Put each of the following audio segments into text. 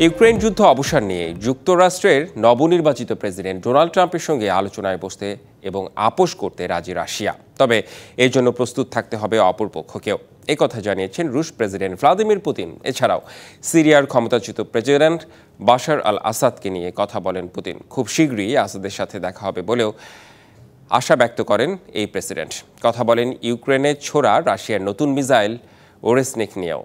Ukraine যুদ্ধ অবসান নিয়ে যুক্তরাষ্ট্রের নবনির্বাচিত প্রেসিডেন্ট ডোনাল্ড ট্রাম্পের সঙ্গে আলোচনায় বসতে এবং আপোষ করতে রাজি রাশিয়া। তবে এর জন্য প্রস্তুত থাকতে হবে অপরপক্ষকেও। একথা জানিয়েছেন রুশ প্রেসিডেন্ট ভ্লাদিমির পুতিন। এছাড়াও সিরিয়ার ক্ষমতাচ্যুত প্রেসিডেন্ট বাশার আল আসাদকে নিয়ে কথা বলেন পুতিন। খুব শীঘ্রই আসাদের সাথে দেখা হবে বলেও আশা ব্যক্ত করেন এই প্রেসিডেন্ট। কথা বলেন ইউক্রেনে ছোড়া রাশিয়ার নতুন মিসাইল ওরেসনিক নিয়েও।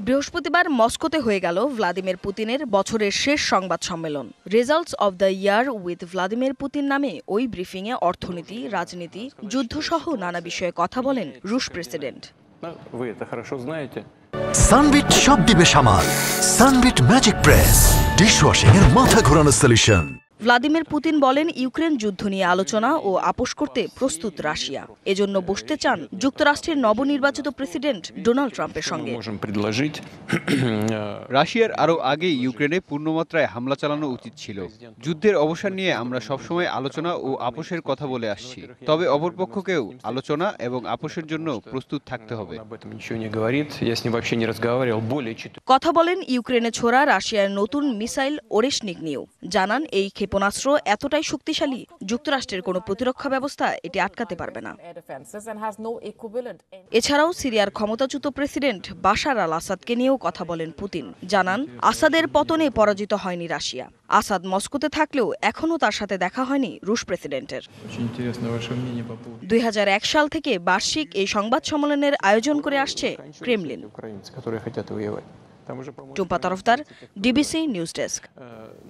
বৃহস্পতিবার মস্কোতে হয়ে গেল ভ্লাদিমির পুতিনের বছরের শেষ সংবাদ সম্মেলন। Results of the year with Vladimir Putin নামে ওই ব্রিফিংয়ে অর্থনীতি, রাজনীতি, যুদ্ধসহ নানা বিষয়ে কথা বলেন রুশ প্রেসিডেন্ট। সানবিট সব দিবে সামাল। সানবিট ম্যাজিক প্রেস ডিশওয়াশিং এর মাথা ঘোরানো সলিউশন। ভ্লাদিমির পুতিন বলেন, ইউক্রেন যুদ্ধ নিয়ে আলোচনা ও আপোষ করতে প্রস্তুত রাশিয়া। এজন্য বসতে চান যুক্তরাষ্ট্রের নবনির্বাচিত প্রেসিডেন্ট ডোনাল্ড ট্রাম্পের সঙ্গে। রাশিয়ার আরও আগে ইউক্রেনে পূর্ণমাত্রায় হামলা চালানো উচিত ছিল। যুদ্ধের অবসান নিয়ে আমরা সবসময় আলোচনা ও আপোষের কথা বলে আসছি। তবে অপরপক্ষকেও আলোচনা এবং আপোষের জন্য প্রস্তুত থাকতে হবে। কথা বলেন ইউক্রেনে ছোড়া রাশিয়ার নতুন মিসাইল ওরেসনিক নিয়েও। জানান, এই ক্ষেপণাস্ত্র এতটাই শক্তিশালী, যুক্তরাষ্ট্রের কোনো প্রতিরক্ষা ব্যবস্থা এটি আটকাতে পারবে না। এছাড়াও সিরিয়ার ক্ষমতাচ্যুত প্রেসিডেন্ট বাশার আল আসাদকে নিয়েও কথা বলেন পুতিন। জানান, আসাদের পতনে পরাজিত হয়নি রাশিয়া। আসাদ মস্কোতে থাকলেও এখনও তার সাথে দেখা হয়নি রুশ প্রেসিডেন্টের। 2001 সাল থেকে বার্ষিক এই সংবাদ সম্মেলনের আয়োজন করে আসছে Kremlin. Tumpa Tarafdar, DBC news desk.